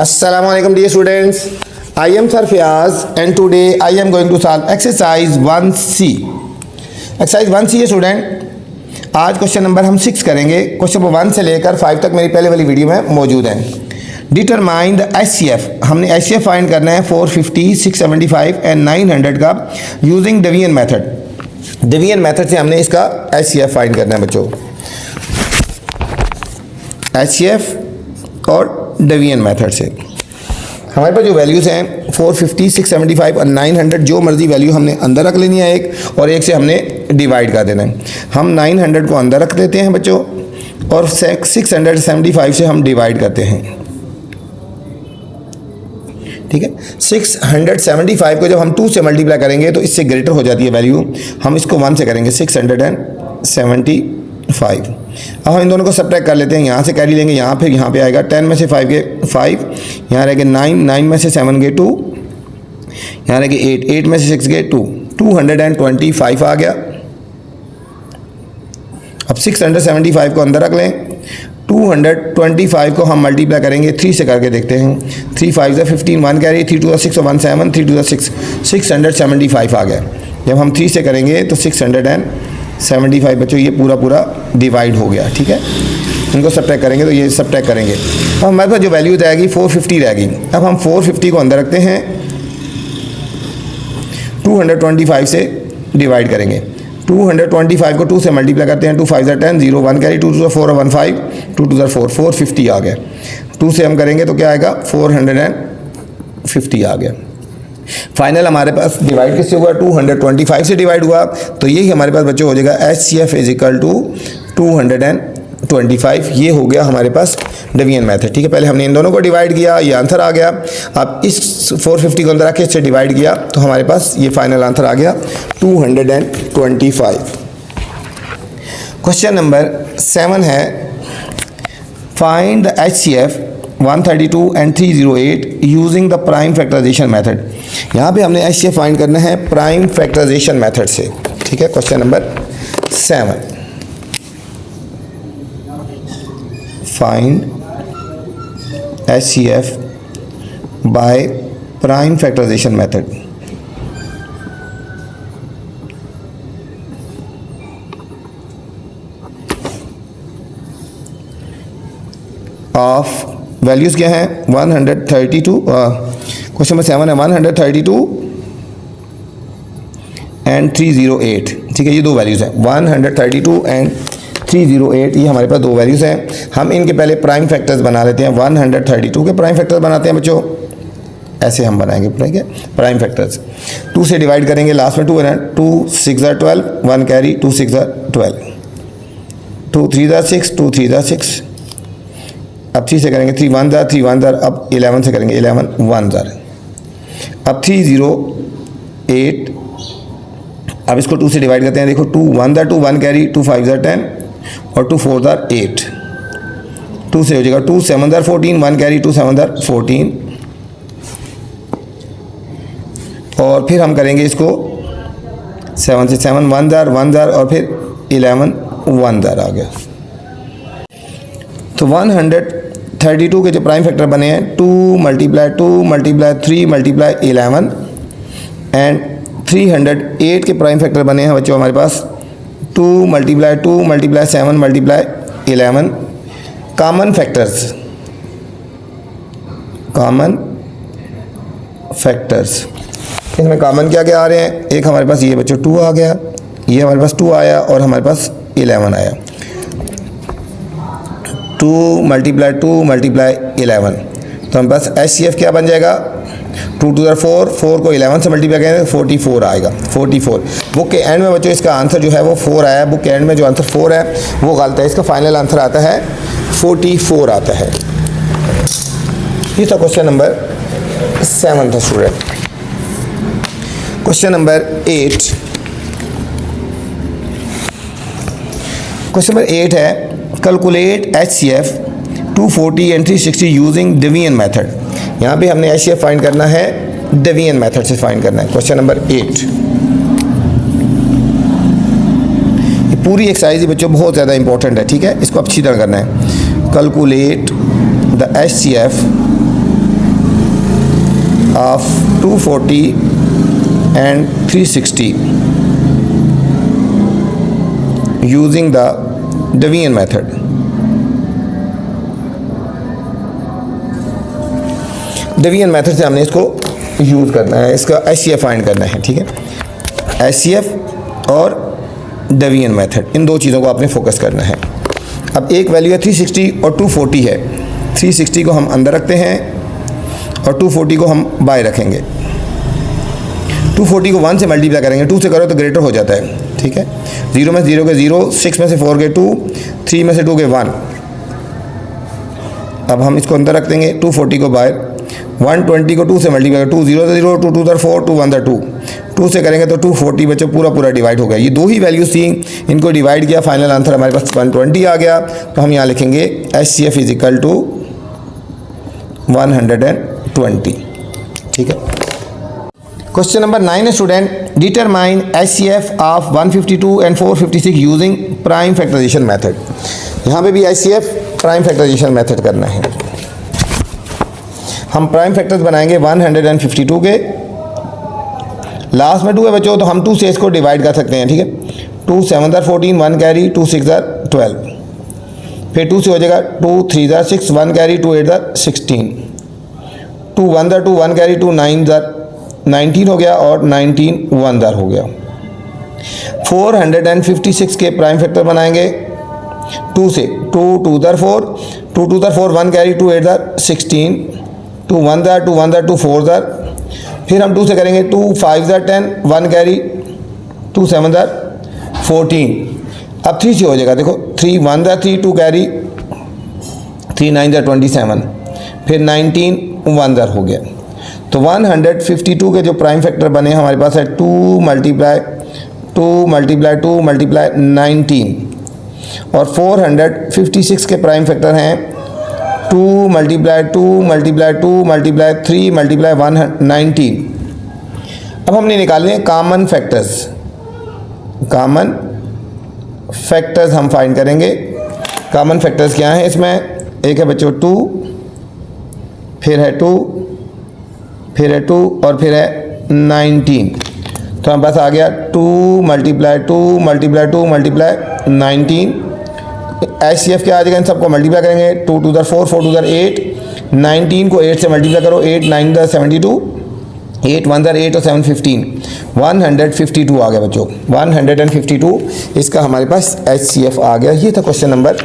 Assalamualaikum dear students. I am Sir Fiaz and today I am going to solve exercise 1C. Exercise 1C है student. आज question number हम 6 करेंगे। Question number 1 से लेकर 5 तक मेरी पहले वाली वीडियो में मौजूद है। डिटरमाइन द HCF, हमने HCF फाइंड करना है 450, 675 एंड 900 का using division method. Division method से हमने इसका HCF फाइंड करना है बच्चों। HCF और डिवीजन मेथड से हमारे पास जो वैल्यूज़ हैं 450, 675 और 900, जो मर्जी वैल्यू हमने अंदर रख लेनी है एक, और एक से हमने डिवाइड कर देना है। हम 900 को अंदर रख देते हैं बच्चों और 675 से हम डिवाइड करते हैं। ठीक है, 675 को जब हम 2 से मल्टीप्लाई करेंगे तो इससे ग्रेटर हो जाती है वैल्यू। हम इसको 1 से करेंगे, 675। अब हम इन दोनों को सब्ट्रैक्ट कर लेते हैं। यहाँ से कैरी लेंगे, यहाँ पे आएगा 10 में से 5 गए 5, यहाँ रहेंगे 9 में से 7 गए 2, यहाँ रहेंगे 8 में से 6 गए 2, 225 आ गया। अब 675 को अंदर रख लें, 225 को हम मल्टीप्लाई करेंगे 3 से करके देखते हैं। 3 5 से 15, 1 कैरी, 3 2 6 1 7, 3 2 6, 675 आ गया। जब हम 3 से करेंगे तो 675 बच्चों ये पूरा डिवाइड हो गया। ठीक है, इनको सब्ट्रैक्ट करेंगे तो ये सब्ट्रैक्ट करेंगे। अब हमारे पास जो वैल्यू रहेगी 450 रहेगी। अब हम 450 को अंदर रखते हैं, 225 से डिवाइड करेंगे। 225 को 2 से मल्टीप्लाई करते हैं, 2 5 10, 0 1 कैरी, 2 2 4 1 5, 2 2 4 450 आ गया। 2 से हम करेंगे तो क्या आएगा, 450 आ गया। फाइनल हमारे पास डिवाइड किससे हुआ, 225 से डिवाइड हुआ, तो यही हमारे पास बच्चों हो जाएगा HCF इज इक्वल टू 225। ये हो गया हमारे पास डिवीजन मेथड। ठीक है, पहले हमने इन दोनों को डिवाइड किया, ये आंसर आ गया। अब इस 450 को अंदर रख के इससे डिवाइड किया तो हमारे पास ये फाइनल आंसर आ गया 225। क्वेश्चन नंबर 7 है, find the HCF 132 and 308 using the prime factorisation method. यहाँ पे हमने HCF फाइंड करना है प्राइम फैक्टराइजेशन मेथड से। ठीक है, question number 7, find HCF by prime factorisation method. Of values क्या हैं, 132, क्वेश्चन नंबर 7 है 132 एंड 308। ठीक है, ये दो वैल्यूज़ हैं, 132 एंड 308, ये हमारे पास दो वैल्यूज़ हैं। हम इनके पहले प्राइम फैक्टर्स बना लेते हैं। 132 के प्राइम फैक्टर्स बनाते हैं बच्चों, ऐसे हम बनाएंगे। ठीक है, प्राइम फैक्टर्स 2 से डिवाइड करेंगे, लास्ट में 2 है ना, 2 6 12, 1 कैरी, 2 6 12, 2 3 6, 2 3 6। अब 3 से करेंगे, 3 1 3 1, अब 11 से करेंगे, 11 1। अब 308, अब इसको 2 से डिवाइड करते हैं। देखो 2 1 2, 1 कैरी, 2 5 10 और 2 4 8, 2 से हो जाएगा 2 7 14, 1 कैरी, 2 7 14। और फिर हम करेंगे इसको 7 से 7 1 और फिर 11 1 आ गया। तो 132 के जो प्राइम फैक्टर बने हैं 2 मल्टीप्लाई 3 मल्टीप्लाई 11 एंड 308 के प्राइम फैक्टर बने हैं बच्चों हमारे पास 2 मल्टीप्लाई 7 मल्टीप्लाई 11। कॉमन फैक्टर्स इसमें कॉमन क्या क्या आ रहे हैं, एक हमारे पास ये बच्चों 2 आ गया, ये हमारे पास 2 आया और हमारे पास 11 आया। 2 मल्टीप्लाई 11, तो हमारे पास HCF क्या बन जाएगा, 2 2 4, 4 को 11 से मल्टीप्लाई करेंगे 44 आएगा। 44 बुक के एंड में बच्चों इसका आंसर जो है वो 4 आया। बुक के एंड में जो आंसर 4 है वो गलत है, इसका फाइनल आंसर आता है 44 आता है। ये था क्वेश्चन नंबर 7 था student. Question number 8, question number 8 है, calculate HCF 240 and 360 using division method. यहाँ पे हमने HCF फाइंड करना है, डिवीजन मेथड से फाइंड करना है। क्वेश्चन नंबर 8, ये पूरी एक्सरसाइज बच्चों बहुत ज़्यादा इंपॉर्टेंट है। ठीक है, इसको अच्छी तरह करना है। Calculate the HCF of 240 and 360 using the division method. Division method से हमने इसको यूज़ करना है, इसका HCF फाइंड करना है, ठीक है। HCF और डिवीजन मेथड, इन दो चीज़ों को आपने फोकस करना है। अब एक वैल्यू है 360 और 240 है। 360 को हम अंदर रखते हैं और 240 को हम बाय रखेंगे। 240 को 1 से मल्टीप्लाई करेंगे, 2 से करो तो ग्रेटर हो जाता है, ठीक है। 0 में से 0 के 0, 6 में से 4 के 2, 3 में से 2 के 1। अब हम इसको अंदर रख देंगे, 240 को बाहर, 120 को 2 से मल्टीप्लाई करें, 2 0 से 0, 2 2 4, 2 1 2, 2 से करेंगे तो 240 बच्चों पूरा डिवाइड हो गया। ये दो ही वैल्यूज़ थी, इनको डिवाइड किया, फाइनल आंसर हमारे पास 120 आ गया। तो हम यहाँ लिखेंगे HCF इज इक्वल टू 120, ठीक है। क्वेश्चन नंबर 9 है student, determine HCF of 152 and 456 using prime factorisation method. यहाँ पे भी HCF प्राइम फैक्टराइजेशन मेथड करना है। हम प्राइम फैक्टर्स बनाएंगे 152 के, लास्ट में 2 है बच्चों, तो हम 2 से इसको डिवाइड कर सकते हैं, ठीक है। 2 7 14, 1 कैरी, 2 6 12, फिर 2 से हो जाएगा 2 3 6, 1 कैरी, 2 8 16, 2 1 2, 1 कैरी, 2 9 19 हो गया और 19 1 हो गया। 456 के प्राइम फैक्टर बनाएंगे 2 से, 2 2 4, 2 2 4, 1 कैरी, 2 8 16, 2 1 2 1 2 4, फिर हम 2 से करेंगे 2 5 10, 1 कैरी, 2 7 14। अब 3 से हो जाएगा, देखो 3 1 3, 2 कैरी, 3 9 27, फिर 19 1 हो गया। तो 152 के जो प्राइम फैक्टर बने हमारे पास है 2 मल्टीप्लाई 19, और 456 के प्राइम फैक्टर हैं 2 मल्टीप्लाई 3 मल्टीप्लाई 119। अब हमने निकाले कॉमन फैक्टर्स हम फाइंड करेंगे। कॉमन फैक्टर्स क्या हैं इसमें, एक है बच्चों 2, फिर है 2, फिर है 2 और फिर है 19। तो हमारे पास आ गया 2 मल्टीप्लाई 19। HCF क्या आ जाएगा, इन सबको मल्टीप्लाई करेंगे, 2 2 4, 4 2 8, 19 को 8 से मल्टीप्लाई करो, 8 9 72, 8 1 8 और 7 15, 152 आ गया बच्चों। 152 इसका हमारे पास HCF आ गया। ये था क्वेश्चन नंबर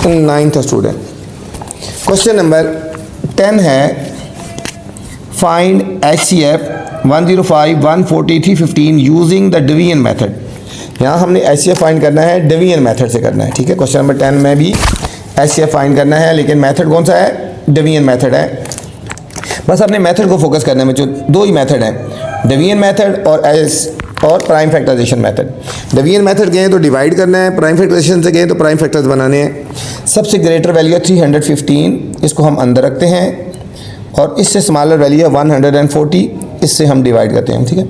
9 था स्टूडेंट। क्वेश्चन नंबर 10 है, find HCF 105 140 315 using the division method. यहाँ हमने HCF फाइंड करना है, डिवीजन मेथड से करना है, ठीक है। क्वेश्चन नंबर 10 में भी HCF फाइंड करना है, लेकिन मेथड कौन सा है, डिवीजन मेथड है। बस अपने मेथड को फोकस करने में, जो दो ही मेथड हैं, डिवीजन मेथड और prime factorisation method. Division method गए तो डिवाइड करना है, प्राइम फैक्टराइजेशन से गए तो प्राइम फैक्टर्स बनाने हैं। सबसे ग्रेटर वैल्यू है 315, इसको हम अंदर रखते हैं, और इससे स्मॉलर वैल्यू है 140, इससे हम डिवाइड करते हैं, ठीक है।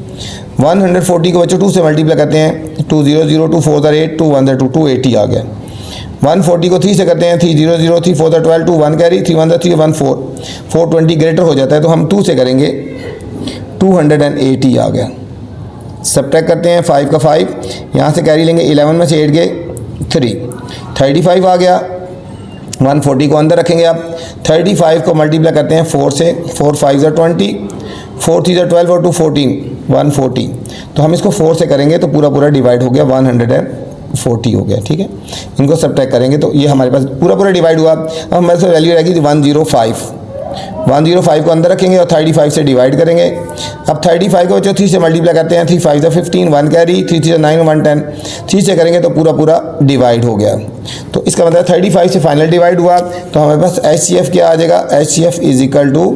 140 को बच्चों 2 से मल्टीप्लाई करते हैं, 2 0 0, 2 4 8, 2 1 2, 280 आ गया। 140 को 3 से करते हैं, 3 0 0, 3 4 12, 2 1 कैरी, 3 1 3 1 4, 420 ग्रेटर हो जाता है, तो हम 2 से करेंगे, 280 आ गया। सब्ट्रैक्ट करते हैं, 5 का 5, यहाँ से कैरी लेंगे, 11 में से 8 गए 3, 35 आ गया। 140 को अंदर रखेंगे आप, 35 को मल्टीप्लाई करते हैं 4 से, 4 5 20, 4 3 12 और 2 14, 140। तो हम इसको 4 से करेंगे तो पूरा डिवाइड हो गया, 140 हो गया, ठीक है। इनको सब्ट्रैक्ट करेंगे तो ये हमारे पास पूरा डिवाइड हुआ। अब हमारे पास वैल्यू रहेगी 105 को अंदर रखेंगे और 35 से डिवाइड करेंगे। अब 35 को बच्चों 3 से मल्टीप्लाई करते हैं, 3 5 15, 1 कैरी, 3 3 9 110, 3 से करेंगे तो पूरा डिवाइड हो गया। तो इसका मतलब 35 से फाइनल डिवाइड हुआ, तो हमारे पास HCF क्या आ जाएगा, HCF इज इक्वल टू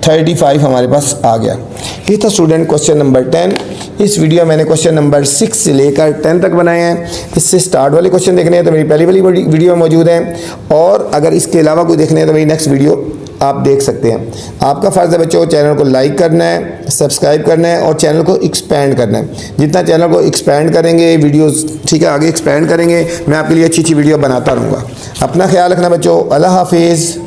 35 हमारे पास आ गया। ये था स्टूडेंट क्वेश्चन नंबर 10। इस वीडियो में मैंने क्वेश्चन नंबर 6 से लेकर 10 तक बनाए हैं। इससे स्टार्ट वाले क्वेश्चन देखने हैं तो मेरी पहली वाली वीडियो में मौजूद हैं, और अगर इसके अलावा कोई देखने हैं तो मेरी नेक्स्ट वीडियो आप देख सकते हैं। आपका फ़र्ज़ है बच्चों, चैनल को लाइक करना है, सब्सक्राइब करना है और चैनल को एक्सपेंड करना है। जितना चैनल को एक्सपेंड करेंगे, वीडियोस ठीक है आगे एक्सपेंड करेंगे, मैं आपके लिए अच्छी वीडियो बनाता रहूँगा। अपना ख्याल रखना बच्चों। अल्लाह हाफिज़।